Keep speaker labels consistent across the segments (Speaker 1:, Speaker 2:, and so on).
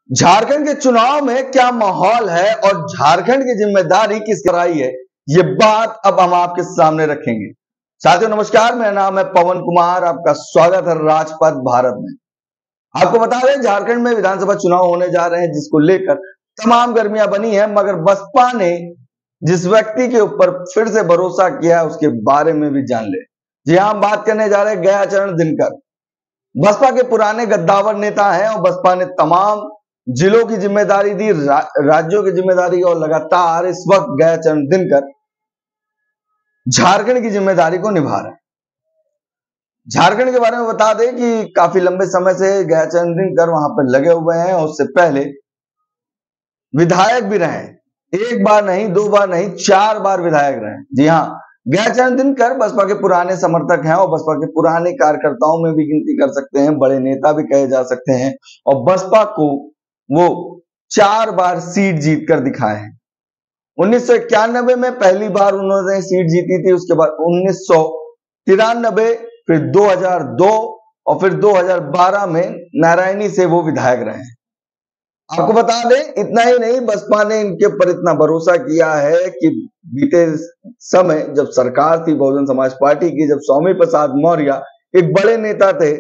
Speaker 1: झारखंड के चुनाव में क्या माहौल है और झारखंड की जिम्मेदारी किस कराई है, ये बात अब हम आपके सामने रखेंगे। साथियों नमस्कार, मेरा नाम है पवन कुमार, आपका स्वागत है राजपथ भारत में। आपको बता दें, झारखंड में विधानसभा चुनाव होने जा रहे हैं, जिसको लेकर तमाम गर्मियां बनी है, मगर बसपा ने जिस व्यक्ति के ऊपर फिर से भरोसा किया है उसके बारे में भी जान ले। जी हाँ, हम बात करने जा रहे हैं गयाचरण दिनकर। बसपा के पुराने गद्दावर नेता हैं और बसपा ने तमाम जिलों की जिम्मेदारी दी, राज्यों की जिम्मेदारी, और लगातार इस वक्त गयाचरण दिनकर झारखंड की जिम्मेदारी को निभा रहे हैं। झारखंड के बारे में बता दें कि काफी लंबे समय से गयाचरण दिनकर वहां पर लगे हुए हैं और उससे पहले विधायक भी रहे। एक बार नहीं, दो बार नहीं, 4 बार विधायक रहे। जी हाँ, गयाचरण दिनकर बसपा के पुराने समर्थक हैं और बसपा के पुराने कार्यकर्ताओं में भी गिनती कर सकते हैं, बड़े नेता भी कहे जा सकते हैं। और बसपा को वो 4 बार सीट जीत कर दिखाए हैं। 1991 में पहली बार उन्होंने सीट जीती थी, उसके बाद 1993, फिर 2002 और फिर 2012 में नारायणी से वो विधायक रहे हैं। आपको बता दें, इतना ही नहीं, बसपा ने इनके ऊपर इतना भरोसा किया है कि बीते समय जब सरकार थी बहुजन समाज पार्टी की, जब स्वामी प्रसाद मौर्य एक बड़े नेता थे,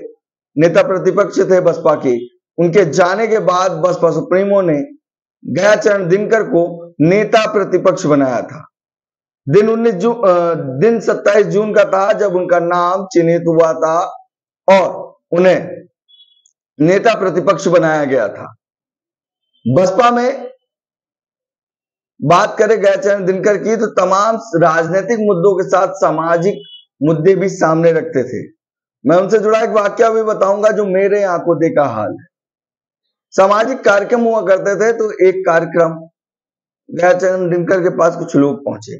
Speaker 1: नेता प्रतिपक्ष थे बसपा के, उनके जाने के बाद बसपा सुप्रीमो ने गयाचरण दिनकर को नेता प्रतिपक्ष बनाया था। दिन 27 जून का था जब उनका नाम चिन्हित हुआ था और उन्हें नेता प्रतिपक्ष बनाया गया था। बसपा में बात करें गयाचरण दिनकर की तो तमाम राजनीतिक मुद्दों के साथ सामाजिक मुद्दे भी सामने रखते थे। मैं उनसे जुड़ा एक वाक्य भी बताऊंगा जो मेरे आंखों देखा हाल है। सामाजिक कार्यक्रम हुआ करते थे तो एक कार्यक्रम गयाचरण दिनकर के पास कुछ लोग पहुंचे,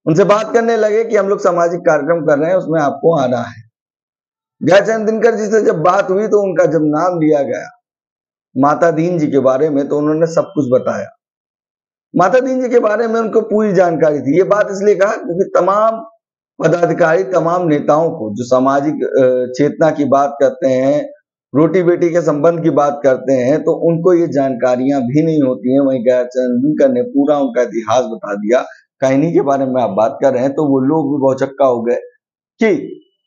Speaker 1: उनसे बात करने लगे कि हम लोग सामाजिक कार्यक्रम कर रहे हैं, उसमें आपको आना है। गयाचरण दिनकर जी से जब बात हुई तो उनका जब नाम लिया गया माता दीन जी के बारे में, तो उन्होंने सब कुछ बताया। माता दीन जी के बारे में उनको पूरी जानकारी थी। ये बात इसलिए कहा क्योंकि तमाम पदाधिकारी, तमाम नेताओं को जो सामाजिक चेतना की बात करते हैं, रोटी बेटी के संबंध की बात करते हैं, तो उनको ये जानकारियां भी नहीं होती हैं। वहीं गयाचरण दिनकर ने पूरा उनका इतिहास बता दिया। कहनी के बारे में आप बात कर रहे हैं तो वो लोग भी बहुत चक्का हो गए कि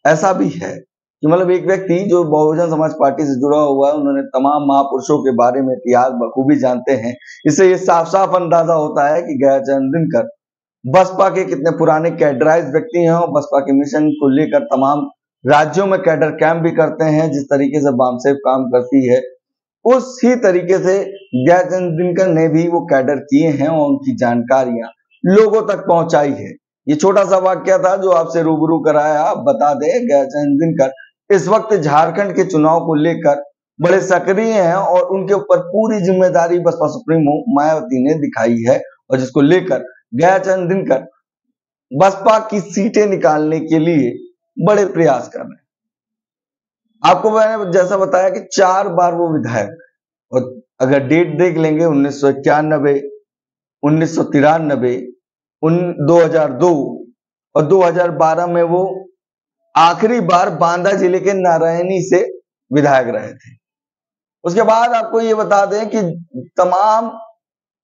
Speaker 1: ऐसा भी है कि मतलब एक व्यक्ति जो बहुजन समाज पार्टी से जुड़ा हुआ है, उन्होंने तमाम महापुरुषों के बारे में इतिहास बखूबी जानते हैं। इससे ये साफ साफ अंदाजा होता है कि गयाचरण दिनकर बसपा के कितने पुराने कैडराइज व्यक्ति हैं और बसपा के मिशन को लेकर तमाम राज्यों में कैडर कैंप भी करते हैं। जिस तरीके से बामसेफ काम करती है, उसी तरीके से गयाचरण दिनकर ने भी वो कैडर किए हैं और उनकी जानकारियां लोगों तक पहुंचाई है। ये छोटा सा वाक्य था जो आपसे रूबरू कराया। आप बता दें, गयाचरण दिनकर इस वक्त झारखंड के चुनाव को लेकर बड़े सक्रिय हैं और उनके ऊपर पूरी जिम्मेदारी बसपा सुप्रीमो मायावती ने दिखाई है, और जिसको लेकर गयाचरण दिनकर बसपा की सीटें निकालने के लिए बड़े प्रयास कर रहे हैं। आपको मैंने जैसा बताया कि 4 बार वो विधायक, और अगर डेट देख लेंगे 1991, 1993, 2002 और 2012 में वो आखिरी बार बांदा जिले के नारायणी से विधायक रहे थे। उसके बाद आपको ये बता दें कि तमाम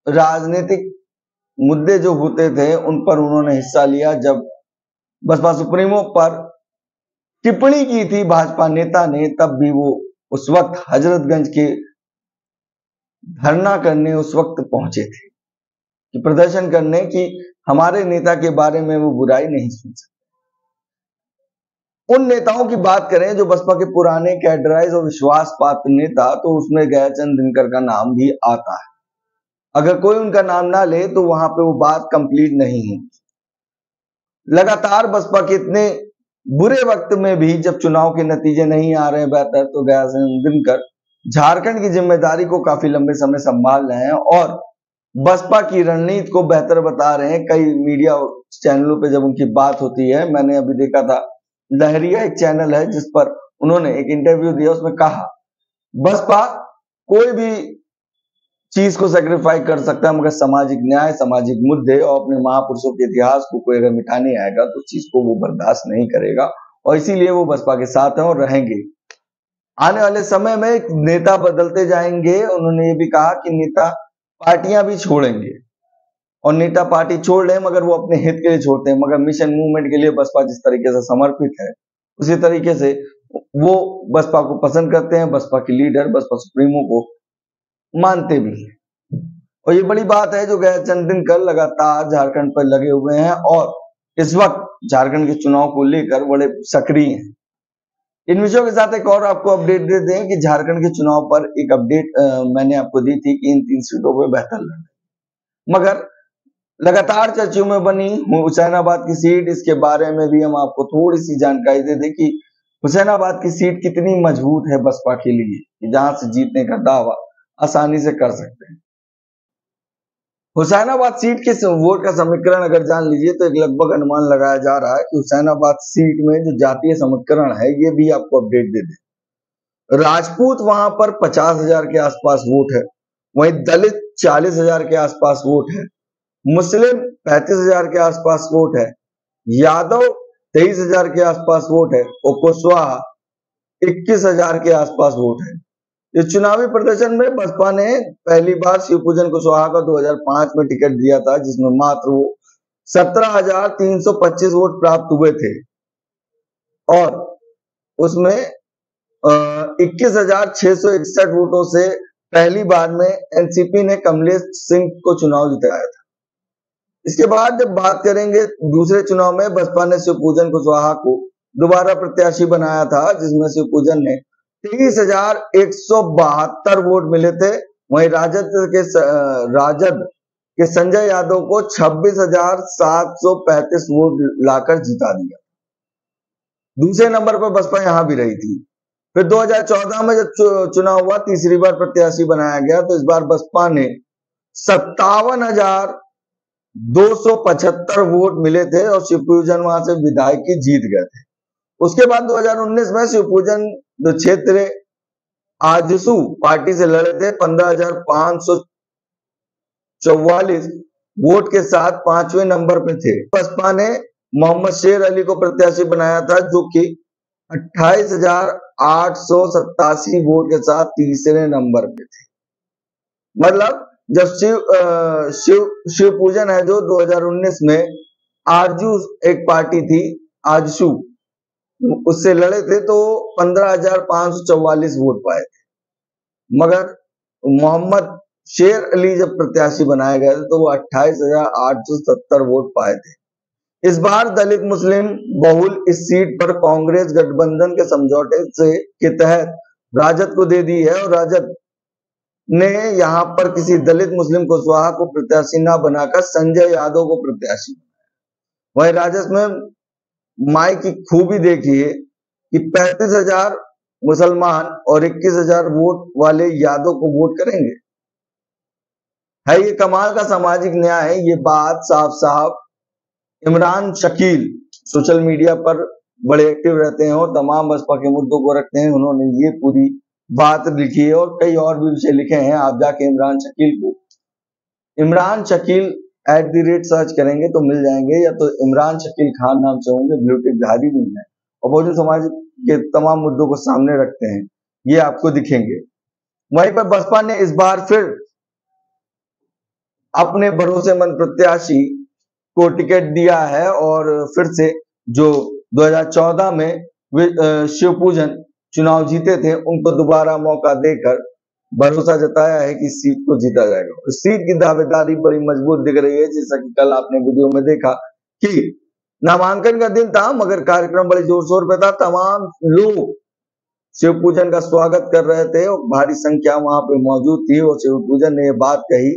Speaker 1: राजनीतिक मुद्दे जो होते थे उन पर उन्होंने हिस्सा लिया। जब बसपा सुप्रीमो पर टिप्पणी की थी भाजपा नेता ने, तब भी वो उस वक्त हजरतगंज के धरना करने उस वक्त पहुंचे थे कि प्रदर्शन करने की हमारे नेता के बारे में वो बुराई नहीं सुन सकते। उन नेताओं की बात करें जो बसपा के पुराने कैडराइज और विश्वास पात्र नेता, तो उसमें गयाचरण दिनकर का नाम भी आता है। अगर कोई उनका नाम ना ले तो वहां पे वो बात कंप्लीट नहीं है। लगातार बसपा के इतने बुरे वक्त में भी जब चुनाव के नतीजे नहीं आ रहे हैं बेहतर, तो गयाचरण दिनकर झारखंड की जिम्मेदारी को काफी लंबे समय संभाल रहे हैं और बसपा की रणनीति को बेहतर बता रहे हैं। कई मीडिया चैनलों पे जब उनकी बात होती है, मैंने अभी देखा था लहरिया एक चैनल है जिस पर उन्होंने एक इंटरव्यू दिया, उसमें कहा बसपा कोई भी चीज को सेक्रीफाई कर सकता है, मगर सामाजिक न्याय, सामाजिक मुद्दे और अपने महापुरुषों के इतिहास को कोई अगर मिटाने आएगा तो उस चीज को वो बर्दाश्त नहीं करेगा, और इसीलिए वो बसपा के साथ है और रहेंगे। आने वाले समय में नेता बदलते जाएंगे। उन्होंने ये भी कहा कि नेता पार्टियां भी छोड़ेंगे और नेता पार्टी छोड़ रहे हैं मगर वो अपने हित के लिए छोड़ते हैं, मगर मिशन मूवमेंट के लिए बसपा जिस तरीके से समर्पित है उसी तरीके से वो बसपा को पसंद करते हैं, बसपा की लीडर, बसपा सुप्रीमो को मानते भी हैं। और ये बड़ी बात है जो गया चंद दिन कल लगातार झारखंड पर लगे हुए हैं और इस वक्त झारखंड के चुनाव को लेकर बड़े सक्रिय हैं। इन विषयों के साथ एक और आपको अपडेट दे दें कि झारखंड के चुनाव पर एक अपडेट मैंने आपको दी थी कि इन 3 सीटों पर बेहतर लड़े, मगर लगातार चर्चों में बनी हुसैनाबाद की सीट, इसके बारे में भी हम आपको थोड़ी सी जानकारी दे दें कि हुसैनाबाद की सीट कितनी मजबूत है बसपा के लिए कि जहां से जीतने का दावा आसानी से कर सकते हैं। हुसैनाबाद सीट के वोट का समीकरण अगर जान लीजिए तो एक लगभग अनुमान लगाया जा रहा है कि हुसैनाबाद सीट में जो जातीय समीकरण है ये भी आपको अपडेट दे दे। राजपूत वहां पर 50,000 के आसपास वोट है, वहीं दलित 40,000 के आसपास वोट है, मुस्लिम 35,000 के आसपास वोट है, यादव 23,000 के आसपास वोट है और कुशवाहा 21,000 के आसपास वोट है। इस चुनावी प्रदर्शन में बसपा ने पहली बार शिवपूजन कुशवाहा को 2005 में टिकट दिया था, जिसमें मात्र वो 17,325 वोट प्राप्त हुए थे और उसमें 21,661 वोटों से पहली बार में एनसीपी ने कमलेश सिंह को चुनाव जिताया था। इसके बाद जब बात करेंगे दूसरे चुनाव में बसपा ने शिवपूजन कुशवाहा को दोबारा प्रत्याशी बनाया था, जिसमें शिवपूजन ने 23,172 वोट मिले थे। वहीं राजद के संजय यादव को 26,735 वोट लाकर जिता दिया। दूसरे नंबर पर बसपा यहां भी रही थी। फिर 2014 में जब चुनाव हुआ, तीसरी बार प्रत्याशी बनाया गया तो इस बार बसपा ने 57,275 वोट मिले थे और शिवपूजन वहां से विधायक जीत गए थे। उसके बाद 2019 में शिवपूजन क्षेत्र आजसू पार्टी से लड़े थे, 15,544 वोट के साथ 5वें नंबर पे थे। बसपा ने मोहम्मद शेर अली को प्रत्याशी बनाया था जो कि 28,887 वोट के साथ तीसरे नंबर पे थे। मतलब जब शिवपूजन है जो 2019 में आरजू एक पार्टी थी, आजसू, उससे लड़े थे तो 15,544 वोट पाए थे, मगर मोहम्मद शेर अली जब प्रत्याशी बनाए गए थे तो वो 28,870 वोट पाए थे। इस बार दलित मुस्लिम बहुल इस सीट पर कांग्रेस गठबंधन के समझौते के तहत राजद को दे दी है और राजद ने यहां पर किसी दलित मुस्लिम कुशवाहा को प्रत्याशी न बनाकर संजय यादव को प्रत्याशी बनाया। वहीं राजद में माई की खूबी देखिए कि 35,000 मुसलमान और 21,000 वोट वाले यादव को वोट करेंगे। है ये कमाल का सामाजिक न्याय है। ये बात साफ साफ इमरान शकील सोशल मीडिया पर बड़े एक्टिव रहते हैं और तमाम बसपा के मुद्दों को रखते हैं। उन्होंने ये पूरी बात लिखी है और कई और भी विषय लिखे हैं। आप जाके इमरान शकील @ सर्च करेंगे तो मिल जाएंगे, या तो इमरान शकील खान नाम से होंगे, ब्लूटिक धारी भी है और बहुजन समाज के तमाम मुद्दों को सामने रखते हैं, ये आपको दिखेंगे। वहीं पर बसपा ने इस बार फिर अपने भरोसेमंद प्रत्याशी को टिकट दिया है और फिर से जो 2014 में शिवपूजन चुनाव जीते थे उनको दोबारा मौका देकर भरोसा जताया है कि सीट को जीता जाएगा। इस सीट की दावेदारी बड़ी मजबूत दिख रही है, जैसा कि कल आपने वीडियो में देखा कि नामांकन का दिन था मगर कार्यक्रम बड़े जोर शोर पे था। तमाम लोग शिवपूजन का स्वागत कर रहे थे और भारी संख्या वहां पे मौजूद थी और शिवपूजन ने यह बात कही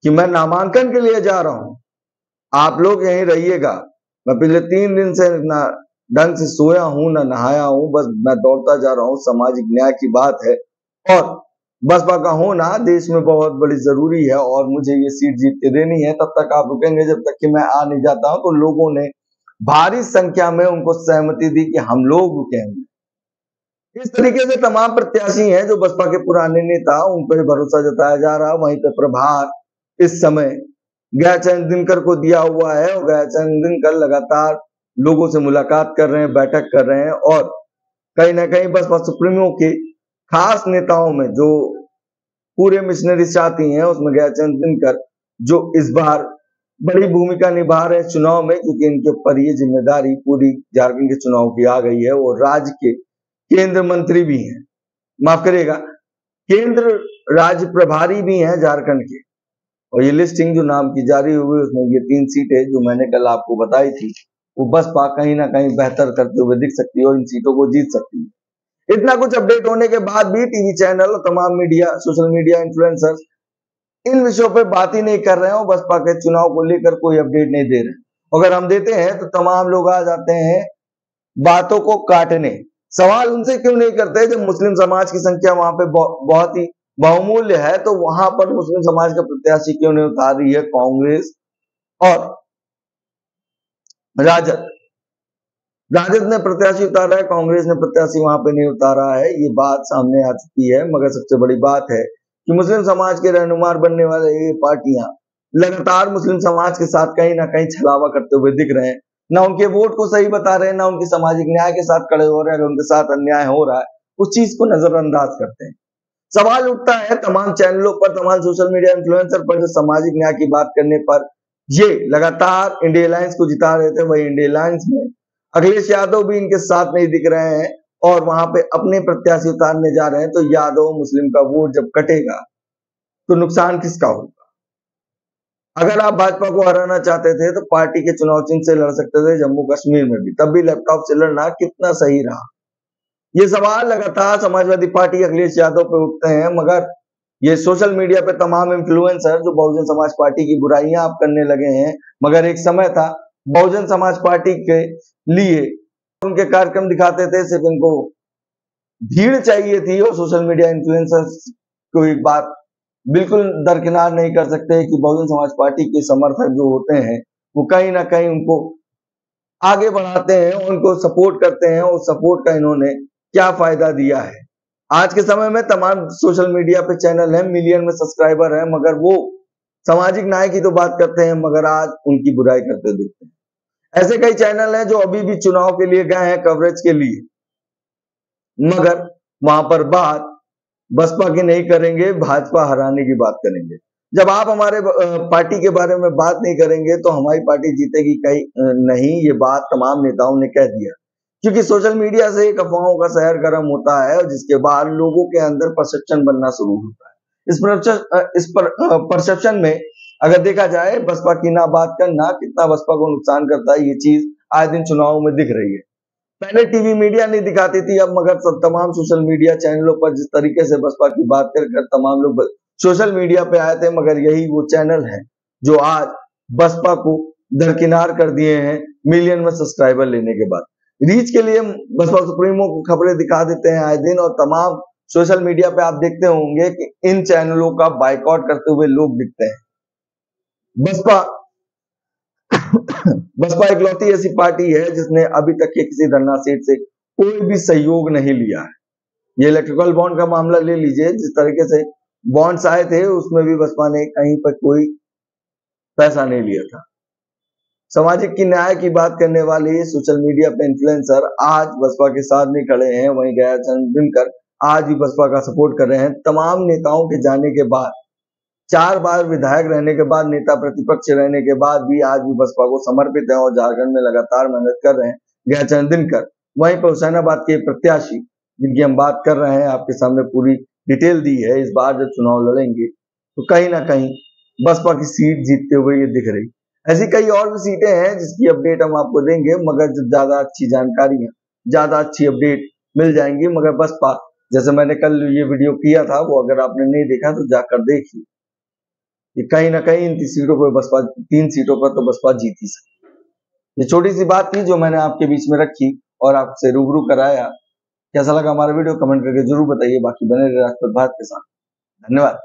Speaker 1: कि मैं नामांकन के लिए जा रहा हूं, आप लोग यहीं रहिएगा। मैं पिछले 3 दिन से ना ढंग से सोया हूं ना नहाया हूं, बस मैं दौड़ता जा रहा हूं। सामाजिक न्याय की बात है और बसपा का होना देश में बहुत बड़ी जरूरी है और मुझे ये सीट जीत के देनी है। तब तक आप रुकेंगे जब तक कि मैं आ नहीं जाता हूं। तो लोगों ने भारी संख्या में उनको सहमति दी कि हम लोग रुकेंगे। इस तरीके से तमाम प्रत्याशी हैं जो बसपा के पुराने नेता, उन पर भरोसा जताया जा रहा। वहीं पे प्रभार इस समय गयाचंद दिनकर को दिया हुआ है और गयाचंद दिनकर लगातार लोगों से मुलाकात कर रहे हैं, बैठक कर रहे हैं और कहीं ना कहीं बसपा सुप्रीमो के खास नेताओं में जो पूरे मिशनरी चाहती हैं उसमें ज्ञानचंद दिनकर जो इस बार बड़ी भूमिका निभा रहे हैं चुनाव में, क्योंकि इनके ऊपर ये जिम्मेदारी पूरी झारखंड के चुनाव की आ गई है। वो राज्य के केंद्र मंत्री भी हैं, माफ करिएगा केंद्र राज्य प्रभारी भी हैं झारखंड के। और ये लिस्टिंग जो नाम की जारी हुई उसमें ये 3 सीटें जो मैंने कल आपको बताई थी, वो बसपा कहीं ना कहीं बेहतर करते हुए दिख सकती है और इन सीटों को जीत सकती है। इतना कुछ अपडेट होने के बाद भी टीवी चैनल और तमाम मीडिया, सोशल मीडिया इन्फ्लुएंसर्स इन विषयों पे बात ही नहीं कर रहे हैं, बसपा के चुनाव को लेकर कोई अपडेट नहीं दे रहे। अगर हम देते हैं तो तमाम लोग आ जाते हैं बातों को काटने। सवाल उनसे क्यों नहीं करते जब मुस्लिम समाज की संख्या वहां पे बहुत ही बहुमूल्य है, तो वहां पर मुस्लिम समाज का प्रत्याशी क्यों नहीं उतार रही है कांग्रेस और राजद। राजद ने प्रत्याशी उतारा है, कांग्रेस ने प्रत्याशी वहां पे नहीं उतारा है, ये बात सामने आ चुकी है। मगर सबसे बड़ी बात है कि मुस्लिम समाज के रहनुमा बनने वाले ये पार्टियां लगातार मुस्लिम समाज के साथ कहीं ना कहीं छलावा करते हुए दिख रहे हैं। ना उनके वोट को सही बता रहे हैं, ना उनके सामाजिक न्याय के साथ खड़े हो रहे हैं। अगर उनके साथ अन्याय हो रहा है उस चीज को नजरअंदाज करते हैं। सवाल उठता है तमाम चैनलों पर, तमाम सोशल मीडिया इन्फ्लुएंसर पर, जो सामाजिक न्याय की बात करने पर ये लगातार इंडिया अलायंस को जिता रहे थे, वही इंडिया अलायंस में अखिलेश यादव भी इनके साथ नहीं दिख रहे हैं और वहां पे अपने प्रत्याशी उतारने जा रहे हैं। तो यादव मुस्लिम का वोट जब कटेगा तो नुकसान किसका होगा? अगर आप भाजपा को हराना चाहते थे तो पार्टी के चुनाव चिन्ह से लड़ सकते थे जम्मू कश्मीर में भी, तब भी लैपटॉप से लड़ना कितना सही रहा? ये सवाल लगातार समाजवादी पार्टी अखिलेश यादव पे उठते हैं। मगर ये सोशल मीडिया पे तमाम इन्फ्लुएंसर जो बहुजन समाज पार्टी की बुराइयां आप करने लगे हैं, मगर एक समय था बहुजन समाज पार्टी के लिए उनके कार्यक्रम दिखाते थे, सिर्फ इनको भीड़ चाहिए थी। और सोशल मीडिया इन्फ्लुएंसर्स को एक बात बिल्कुल दरकिनार नहीं कर सकते कि बहुजन समाज पार्टी के समर्थक जो होते हैं वो कहीं ना कहीं उनको आगे बढ़ाते हैं, उनको सपोर्ट करते हैं। और सपोर्ट का इन्होंने क्या फायदा दिया है? आज के समय में तमाम सोशल मीडिया पे चैनल है, मिलियन में सब्सक्राइबर है, मगर वो सामाजिक न्याय की तो बात करते हैं मगर आज उनकी बुराई करते दिखते हैं। ऐसे कई चैनल हैं जो अभी भी चुनाव के लिए गए हैं कवरेज के लिए, मगर वहां पर बात बसपा की नहीं करेंगे, भाजपा हराने की बात करेंगे। जब आप हमारे पार्टी के बारे में बात नहीं करेंगे तो हमारी पार्टी जीतेगी कहीं नहीं, ये बात तमाम नेताओं ने कह दिया। क्योंकि सोशल मीडिया से एक अफवाहों का शहर गर्म होता है और जिसके बाद लोगों के अंदर परसेप्शन बनना शुरू होता है। इस परसेप्शन में अगर देखा जाए बसपा की ना बात करना कितना बसपा को नुकसान करता है, ये चीज आज दिन चुनाव में दिख रही है। पहले टीवी मीडिया नहीं दिखाती थी, अब मगर सब तमाम सोशल मीडिया चैनलों पर जिस तरीके से बसपा की बात कर तमाम लोग सोशल मीडिया पे आए थे, मगर यही वो चैनल है जो आज बसपा को दरकिनार कर दिए हैं मिलियन में सब्सक्राइबर लेने के बाद। रीच के लिए बसपा सुप्रीमो को खबरें दिखा देते हैं आए दिन, और तमाम सोशल मीडिया पे आप देखते होंगे कि इन चैनलों का बाइकआउट करते हुए लोग दिखते हैं। बसपा इकलौती ऐसी पार्टी है जिसने अभी तक के किसी धरना सीट से कोई भी सहयोग नहीं लिया है। ये इलेक्ट्रिकल बॉन्ड का मामला ले लीजिए, जिस तरीके से बॉन्ड्स आए थे उसमें भी बसपा ने कहीं पर कोई पैसा नहीं लिया था। सामाजिक की न्याय की बात करने वाले सोशल मीडिया पे इन्फ्लुएंसर आज बसपा के साथ नहीं खड़े हैं, वहीं ज्ञानचंद दिनकर आज भी बसपा का सपोर्ट कर रहे हैं। तमाम नेताओं के जाने के बाद, 4 बार विधायक रहने के बाद, नेता प्रतिपक्ष रहने के बाद भी आज भी बसपा को समर्पित है और झारखंड में लगातार मेहनत कर रहे हैं ज्ञानचंद दिनकर। वहीं पर हुसैनाबाद के प्रत्याशी जिनकी हम बात कर रहे हैं, आपके सामने पूरी डिटेल दी है। इस बार जब चुनाव लड़ेंगे तो कहीं ना कहीं बसपा की सीट जीतते हुए ये दिख रही। ऐसी कई और भी सीटें हैं जिसकी अपडेट हम आपको देंगे, मगर जब ज्यादा अच्छी जानकारियां, ज्यादा अच्छी अपडेट मिल जाएंगी। मगर बसपा, जैसे मैंने कल ये वीडियो किया था, वो अगर आपने नहीं देखा तो जाकर देखिए। ये कहीं ना कहीं इन 3 सीटों पर बसपा, 3 सीटों पर तो बसपा जीत ही सकती। ये छोटी सी बात थी जो मैंने आपके बीच में रखी और आपसे रूबरू कराया। कैसा लगा हमारा वीडियो कमेंट करके जरूर बताइए। बाकी बने रहे राजपूत भारत के साथ। धन्यवाद।